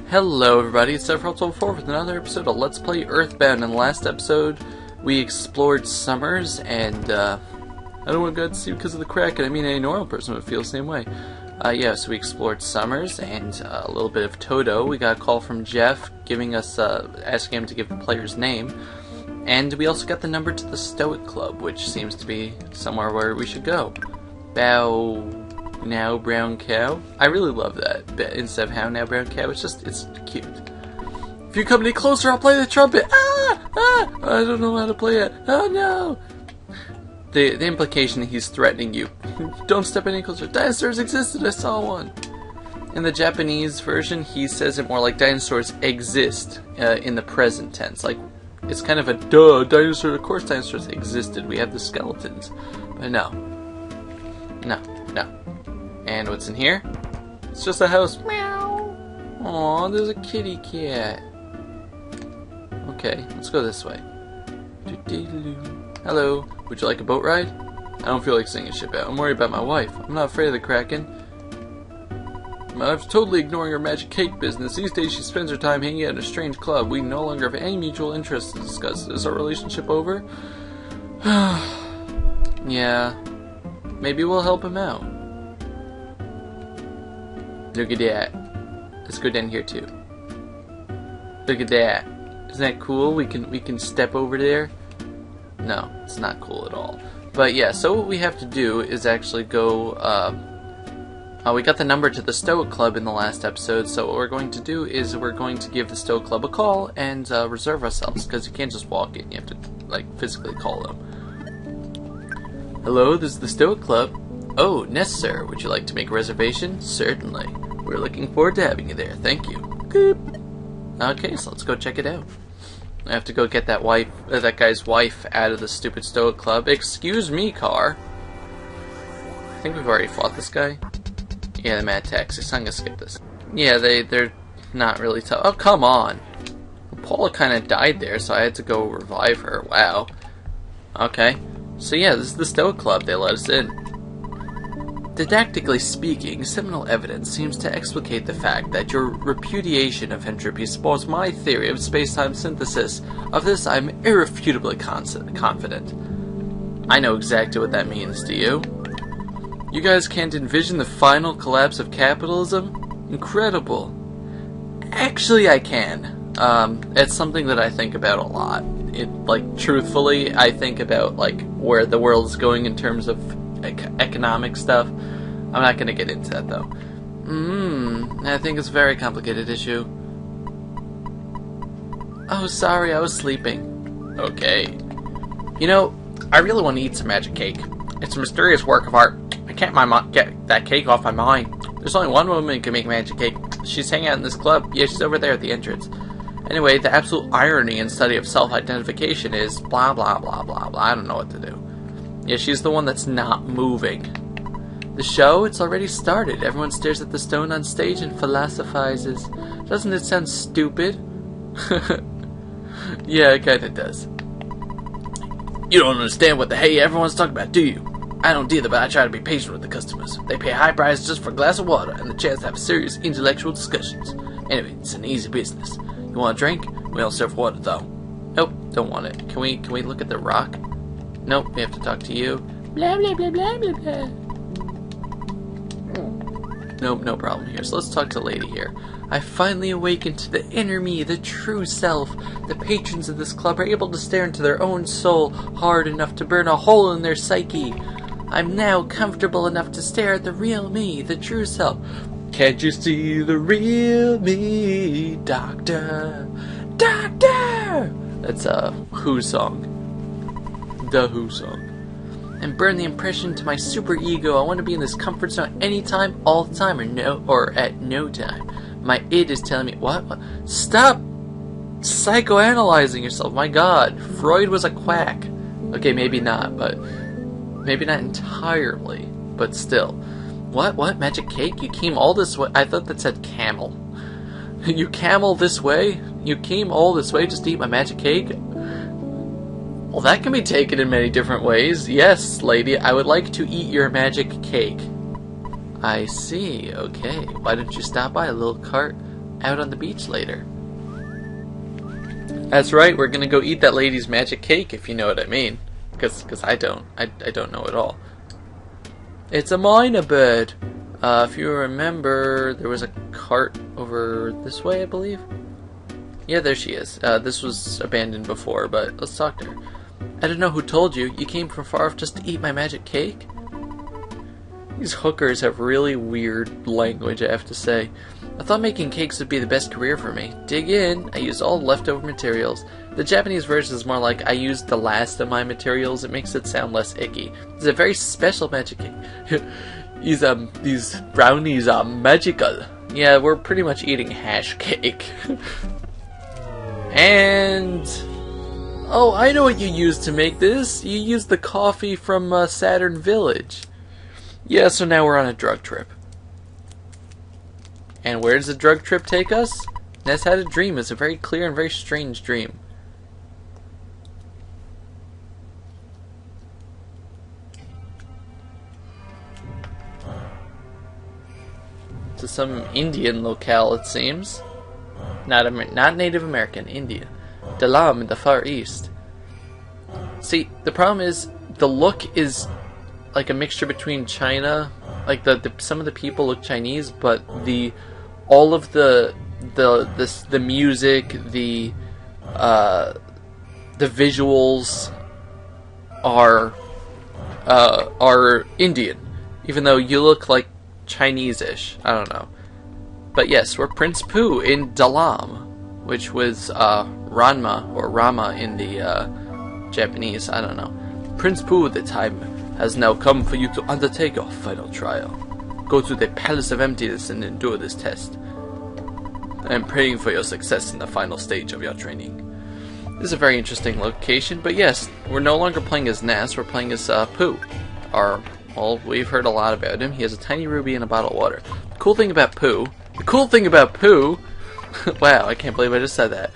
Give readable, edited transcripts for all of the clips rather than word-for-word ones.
Hello everybody, it's Earthbound with another episode of Let's Play Earthbound. In the last episode, we explored Summers, and I don't want to go to see because of the Kraken. I mean, any normal person would feel the same way. So we explored Summers and a little bit of Toto. We got a call from Jeff giving us, asking him to give the player's name. And we also got the number to the Stoic Club, which seems to be somewhere where we should go. Bow now, brown cow. I really love that. Instead of how now, brown cow, it's cute. If you come any closer, I'll play the trumpet. I don't know how to play it. Oh no! The implication he's threatening you. Don't step any closer. Dinosaurs existed. I saw one. In the Japanese version, he says it more like dinosaurs exist in the present tense. Like, it's kind of a duh. Dinosaurs. Of course, dinosaurs existed. We have the skeletons, but no. And what's in here? It's just a house. Meow. Aw, there's a kitty cat. Okay, let's go this way. Hello, would you like a boat ride? I don't feel like singing ship out. I'm worried about my wife. I'm not afraid of the Kraken. My wife's totally ignoring her magic cake business. These days she spends her time hanging out in a strange club. We no longer have any mutual interests to discuss. Is our relationship over? Yeah. Maybe we'll help him out. Look at that. Let's go down here too. Look at that. Isn't that cool? We can step over there. No, it's not cool at all. But yeah, so what we have to do is actually go. We got the number to the Stoic Club in the last episode, so what we're going to do is we're going to give the Stoic Club a call and reserve ourselves, because you can't just walk in. You have to physically call them. Hello, this is the Stoic Club. Oh, Ness, sir. Would you like to make a reservation? Certainly. We're looking forward to having you there. Thank you. Goop. Okay, so let's go check it out. I have to go get that guy's wife out of the stupid Stoic Club. Excuse me, car. I think we've already fought this guy. Yeah, the Mad Taxi. So I'm gonna skip this. Yeah, they're not really tough. Oh, come on. Paula kind of died there, so I had to go revive her. Wow. Okay. So yeah, this is the Stoic Club. They let us in. Didactically speaking, seminal evidence seems to explicate the fact that your repudiation of entropy supports my theory of space-time synthesis. Of this, I'm irrefutably confident. I know exactly what that means, do you? You guys can't envision the final collapse of capitalism? Incredible. Actually, I can. It's something that I think about a lot. Truthfully, I think about, where the world is going in terms of economic stuff. I'm not going to get into that, though. I think it's a very complicated issue. Oh, sorry, I was sleeping. Okay. You know, I really want to eat some magic cake. It's a mysterious work of art. I can't get that cake off my mind. There's only one woman who can make magic cake. She's hanging out in this club. Yeah, she's over there at the entrance. Anyway, the absolute irony in study of self-identification is blah, blah, blah, blah, blah. I don't know what to do. Yeah, she's the one that's not moving. The show, it's already started. Everyone stares at the stone on stage and philosophizes. Doesn't it sound stupid? Yeah, it kinda does. You don't understand what the hey everyone's talking about, do you? I don't either, but I try to be patient with the customers. They pay high prices just for a glass of water and the chance to have serious intellectual discussions. Anyway, it's an easy business. You want a drink? We don't serve water, though. Nope, don't want it. Can we look at the rock? Nope, we have to talk to you. Blah, blah, blah, blah, blah, blah. Nope, no problem here. So let's talk to the lady here. I finally awakened to the inner me, the true self. The patrons of this club are able to stare into their own soul hard enough to burn a hole in their psyche. I'm now comfortable enough to stare at the real me, the true self. Can't you see the real me, doctor? Doctor! That's a Who song. The Who song. And burn the impression to my super ego. I want to be in this comfort zone anytime, all the time, or at no time. My id is telling me, what? Stop psychoanalyzing yourself. My God, Freud was a quack. Okay, maybe not, but maybe not entirely, but still. What? Magic cake? You came all this way? I thought that said camel. You camel this way? You came all this way just to eat my magic cake? Well, that can be taken in many different ways. Yes, lady, I would like to eat your magic cake. I see, okay. Why didn't you stop by a little cart? out on the beach later. That's right, we're gonna go eat that lady's magic cake, if you know what I mean. Because I don't. I don't know at all. It's a myna bird. If you remember, there was a cart over this way, I believe. Yeah, there she is. This was abandoned before, but let's talk to her. I don't know who told you. You came from far off just to eat my magic cake? These hookers have really weird language, I have to say. I thought making cakes would be the best career for me. Dig in, I used all leftover materials. The Japanese version is more like I used the last of my materials. It makes it sound less icky. It's a very special magic cake. These brownies are magical. Yeah, we're pretty much eating hash cake. And... oh, I know what you used to make this. You used the coffee from Saturn Village. Yeah, so now we're on a drug trip. And where does the drug trip take us? Ness had a dream. It's a very clear and very strange dream. To some Indian locale, it seems. Not Native American, India. Dalam in the Far East. See, the problem is, the look is like a mixture between China, like some of the people look Chinese, but all of the music, the visuals are Indian, even though you look like Chinese-ish. I don't know. But yes, we're Prince Pooh in Dalam, which was Ranma or Rama in the Japanese. I don't know. Prince Pooh, the time has now come for you to undertake your final trial. Go to the Palace of Emptiness and endure this test. I am praying for your success in the final stage of your training. This is a very interesting location, but yes, we're no longer playing as Ness, we're playing as Pooh. Well, we've heard a lot about him. He has a tiny ruby and a bottle of water. The cool thing about Pooh, wow, I can't believe I just said that.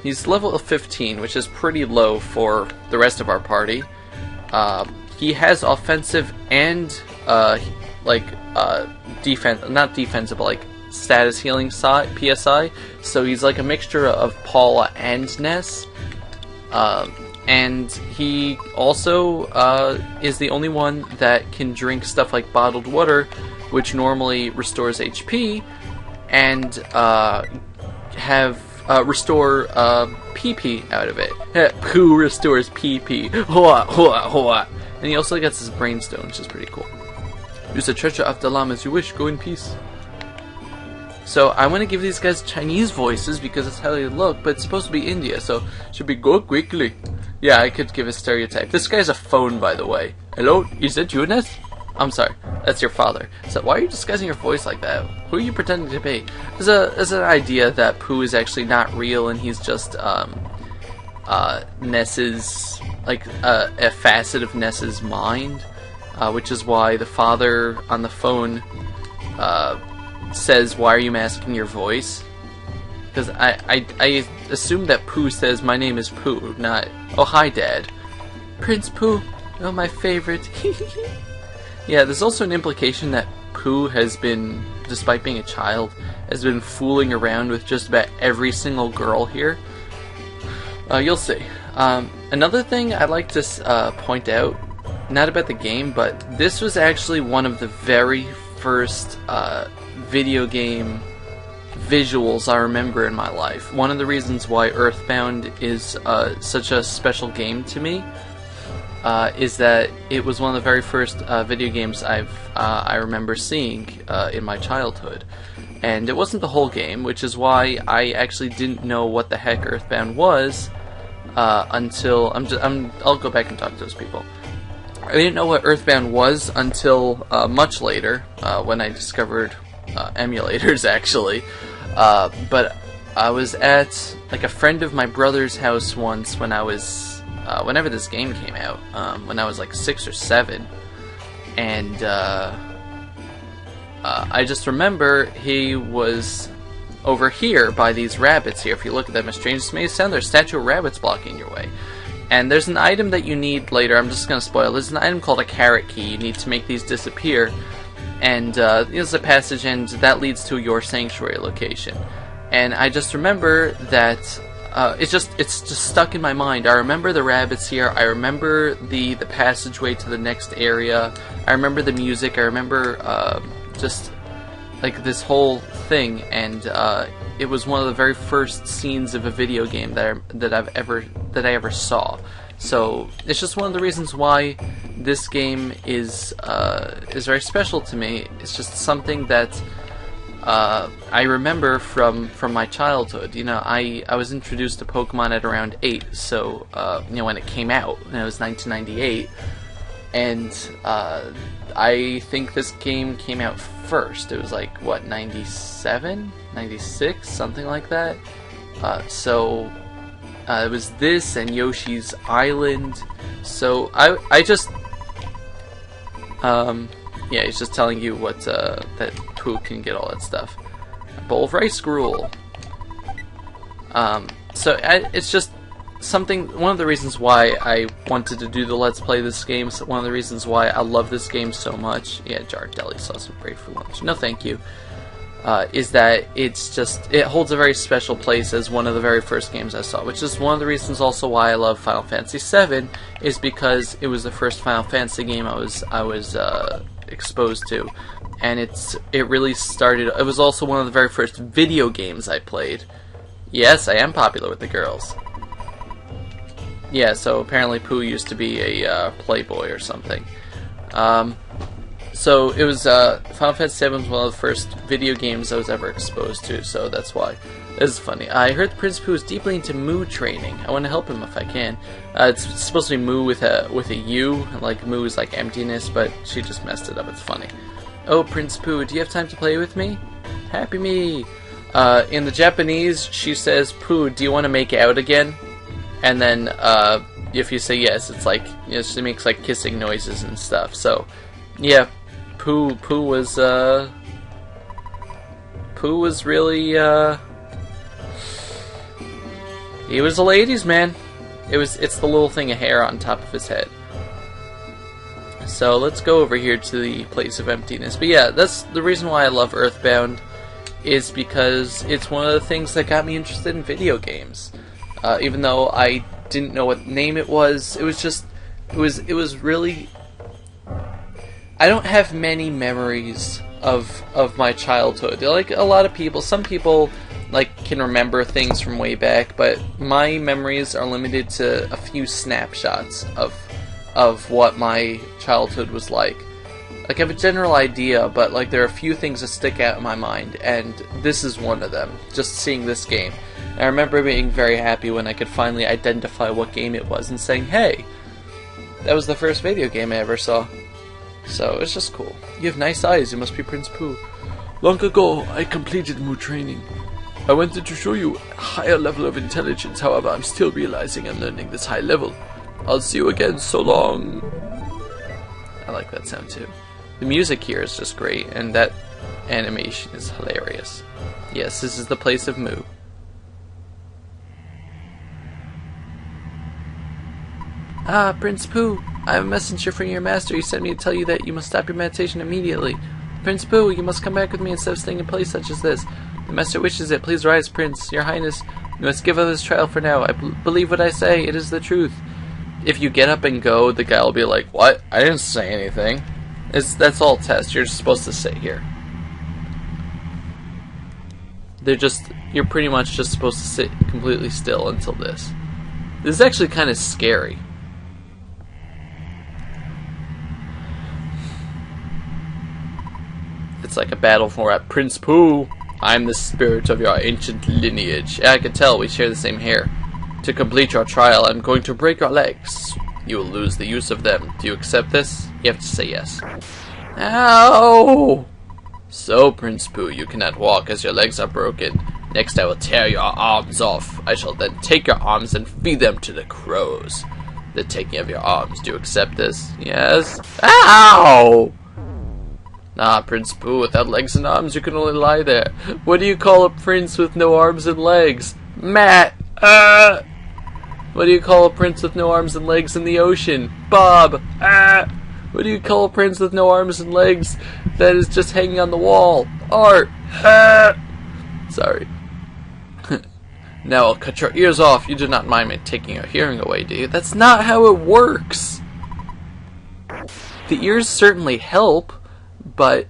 He's level 15, which is pretty low for the rest of our party. He has offensive and, not defensive, but like status healing PSI. So he's like a mixture of Paula and Ness. And he also is the only one that can drink stuff like bottled water, which normally restores HP, and restore PP out of it. Pooh restores PP. Hoa, hoa, hoa. And he also gets his brainstone, which is pretty cool. Use the treasure of Dalam as you wish. Go in peace. So I want to give these guys Chinese voices because that's how they look, but it's supposed to be India, so it should be go quickly. Yeah, I could give a stereotype. This guy's a phone, by the way. Hello, is that you, Ness? I'm sorry, that's your father. So why are you disguising your voice like that? Who are you pretending to be? There's an idea that Pooh is actually not real and he's just Ness's, like a facet of Ness's mind, which is why the father on the phone says, "Why are you masking your voice?" Because I assume that Pooh says, "My name is Pooh," not, "Oh, hi, Dad." Prince Pooh, oh, my favorite. Yeah, there's also an implication that Pooh has been, despite being a child, has been fooling around with just about every single girl here. You'll see. Another thing I'd like to point out, not about the game, but this was actually one of the very first video game visuals I remember in my life. One of the reasons why Earthbound is such a special game to me is that it was one of the very first video games I remember seeing in my childhood. And it wasn't the whole game, which is why I actually didn't know what the heck Earthbound was until I'll go back and talk to those people. I didn't know what Earthbound was until much later, when I discovered emulators, actually. But I was at like a friend of my brother's house once when I was, whenever this game came out, when I was like 6 or 7, and I just remember he was over here by these rabbits here. If you look at them, as strange as it may sound, there's a statue of rabbits blocking your way. And there's an item that you need later, I'm just going to spoil, there's an item called a carrot key. You need to make these disappear. and there's a passage, and that leads to your sanctuary location. And I just remember that it's just stuck in my mind. I remember the rabbits here. I remember the passageway to the next area. I remember the music. I remember just like this whole thing, and it was one of the very first scenes of a video game that I ever saw. So it's just one of the reasons why this game is very special to me. It's just something that I remember from my childhood. You know, I was introduced to Pokemon at around 8, so you know, when it came out, and it was 1998, and I think this game came out first. It was like, what, 97? 96? Something like that. So it was this and Yoshi's Island. So I just yeah, he's just telling you what that Pooh can get all that stuff. A bowl of rice gruel. So it's just something. One of the reasons why I wanted to do the Let's Play this game. So one of the reasons why I love this game so much. Yeah, Jar Deli sauce and bread for lunch. No, thank you. Is that it holds a very special place as one of the very first games I saw, which is one of the reasons also why I love Final Fantasy VII, is because it was the first Final Fantasy game I was exposed to, and it really started. It was also one of the very first video games I played. Yes, I am popular with the girls. Yeah, so apparently Pooh used to be a playboy or something. So it was Final Fantasy VII was one of the first video games I was ever exposed to, so that's why. This is funny. I heard Prince Pooh is deeply into Moo training. I want to help him if I can. It's supposed to be Moo with a U, like Moo is like emptiness, but she just messed it up. It's funny. Oh, Prince Pooh, do you have time to play with me? Happy me. In the Japanese, she says, Pooh, do you want to make out again? And then if you say yes, it's like, you know, she makes like kissing noises and stuff. So yeah. Pooh was really he was a ladies' man. It's the little thing of hair on top of his head. So let's go over here to the place of emptiness. But yeah, that's the reason why I love Earthbound, is because it's one of the things that got me interested in video games. Even though I didn't know what name it was really. I don't have many memories of my childhood. Like a lot of people, some people like can remember things from way back, but my memories are limited to a few snapshots of what my childhood was like. Like I have a general idea, but like there are a few things that stick out in my mind, and this is one of them. Just seeing this game. And I remember being very happy when I could finally identify what game it was and saying, "Hey, that was the first video game I ever saw." So it's just cool. You have nice eyes. You must be Prince Pooh. Long ago, I completed Moo training. I wanted to show you a higher level of intelligence. However, I'm still realizing I'm learning this high level. I'll see you again. So long. I like that sound too. The music here is just great, and that animation is hilarious. Yes, this is the place of Moo. Ah, Prince Pooh. I have a messenger from your master. He sent me to tell you that you must stop your meditation immediately. Prince Pooh, you must come back with me instead of staying in a place such as this. The master wishes it. Please rise, Prince. Your Highness, you must give up this trial for now. I believe what I say. It is the truth. If you get up and go, the guy will be like, "What? I didn't say anything." That's all test. You're just supposed to sit here. You're pretty much just supposed to sit completely still until this. This is actually kind of scary. It's like a battle for Prince Pooh. I'm the spirit of your ancient lineage. I can tell we share the same hair. To complete your trial, I'm going to break your legs. You will lose the use of them. Do you accept this? You have to say yes. Ow! So, Prince Pooh, you cannot walk as your legs are broken. Next I will tear your arms off. I shall then take your arms and feed them to the crows. The taking of your arms. Do you accept this? Yes. Ow! Nah, Prince Pooh, without legs and arms, you can only lie there. What do you call a prince with no arms and legs? Matt! What do you call a prince with no arms and legs in the ocean? Bob! What do you call a prince with no arms and legs That is just hanging on the wall. Art! Sorry. Now I'll cut your ears off. You do not mind me taking your hearing away, do you? That's not how it works! The ears certainly help, but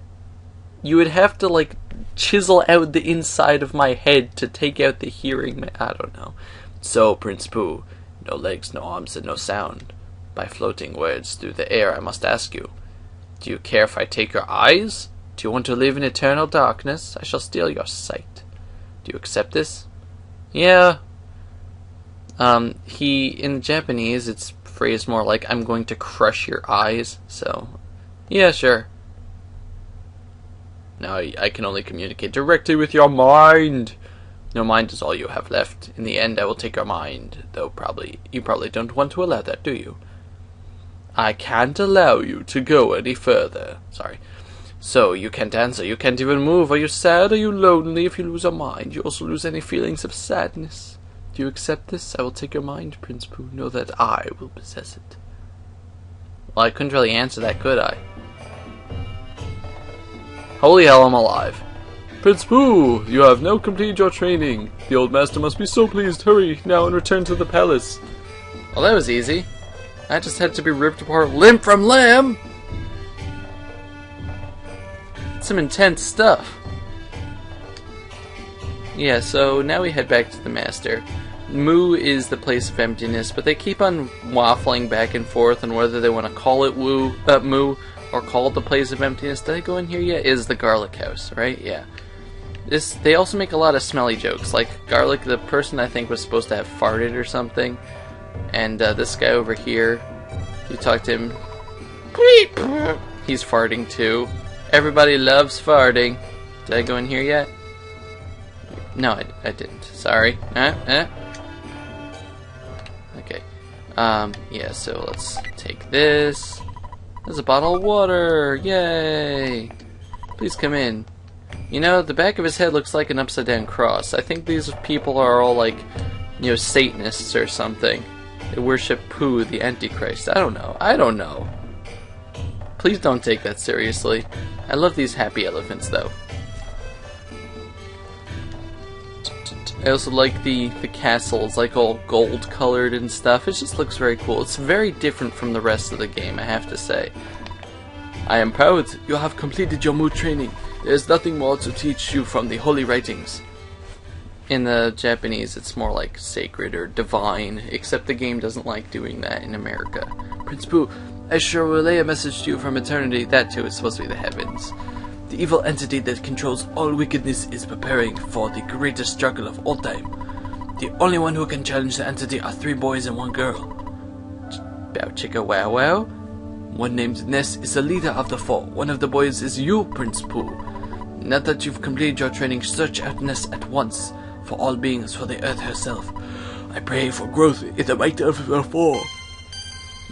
you would have to, like, chisel out the inside of my head to take out the hearing. I don't know. So, Prince Pooh, no legs, no arms, and no sound. By floating words through the air, I must ask you, do you care if I take your eyes? Do you want to live in eternal darkness? I shall steal your sight. Do you accept this? Yeah. In Japanese, it's phrased more like, I'm going to crush your eyes, so, yeah, sure. Now I can only communicate directly with your mind. No mind is all you have left. In the end, I will take your mind, though you probably don't want to allow that, do you? I can't allow you to go any further. Sorry. So, you can't answer, you can't even move. Are you sad? Are you lonely? If you lose your mind, you also lose any feelings of sadness. Do you accept this? I will take your mind, Prince Pooh. Know that I will possess it. Well, I couldn't really answer that, could I? Holy hell, I'm alive. Prince Pooh, you have now completed your training. The old master must be so pleased. Hurry, now and return to the palace. Well, that was easy. I just had to be ripped apart limb from limb. Some intense stuff. Yeah, so now we head back to the master. Moo is the place of emptiness, but they keep on waffling back and forth on whether they want to call it Moo or call it the place of emptiness. Did I go in here yet? Is the garlic house, right? Yeah. They also make a lot of smelly jokes, like Garlic, the person I think was supposed to have farted or something, and this guy over here, you talk to him, he's farting too. Everybody loves farting. Did I go in here yet? No, I didn't. Sorry. Okay. Yeah, so let's take this. There's a bottle of water. Yay! Please come in. You know, the back of his head looks like an upside down cross. I think these people are all like, you know, Satanists or something. They worship Pooh, the Antichrist. I don't know. Please don't take that seriously. I love these happy elephants, though. I also like the castle. It's like all gold colored and stuff. It just looks very cool. It's very different from the rest of the game, I have to say. I am proud you have completed your mood training. There is nothing more to teach you from the holy writings. In the Japanese, it's more like sacred or divine, except the game doesn't like doing that in America. Prince Pooh, I sure will relay a message to you from eternity. That too is supposed to be the heavens. The evil entity that controls all wickedness is preparing for the greatest struggle of all time. The only one who can challenge the entity are 3 boys and 1 girl. Bow chicka wow wow. One named Ness is the leader of the 4. One of the boys is you, Prince Pooh. Now that you've completed your training, search out Ness at once for all beings, for the earth herself. I pray for growth in the might of the 4.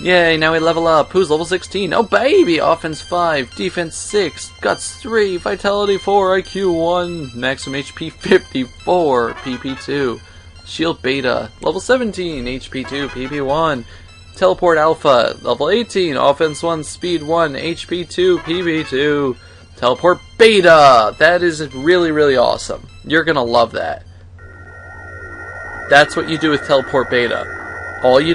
Yay, now we level up. Pooh's level 16. Oh baby! Offense 5, defense 6, guts 3, vitality 4, IQ 1, maximum HP 54, PP 2, shield beta, level 17, HP 2, PP 1, teleport alpha, level 18, offense 1, speed 1, HP 2, PP 2, teleport beta! That is really, really awesome. You're gonna love that. That's what you do with teleport beta. All you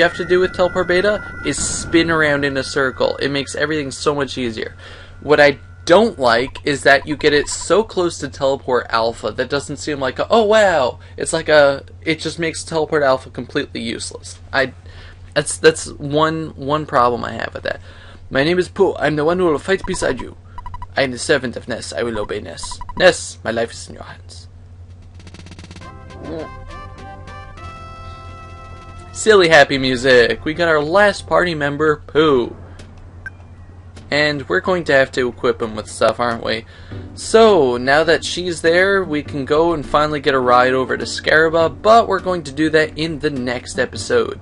have to do with teleport beta is spin around in a circle. It makes everything so much easier. What I don't like is that you get it so close to teleport alpha that doesn't seem like a, oh wow, it's like a, it just makes teleport alpha completely useless. That's one problem I have with that. My name is Pooh. I'm the one who will fight beside you. I am the servant of Ness. I will obey Ness. Ness, my life is in your hands. Silly happy music. We got our last party member, Pooh. And we're going to have to equip him with stuff, aren't we? So, now that she's there, we can go and finally get a ride over to Scaraba, but we're going to do that in the next episode.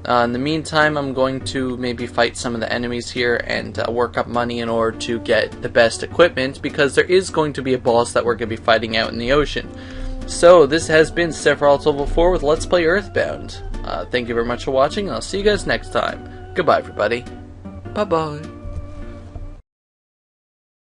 In the meantime, I'm going to maybe fight some of the enemies here and work up money in order to get the best equipment, because there is going to be a boss that we're going to be fighting out in the ocean. So, this has been Sephiroth Level 4 with Let's Play Earthbound. Thank you very much for watching, and I'll see you guys next time. Goodbye, everybody. Bye-bye.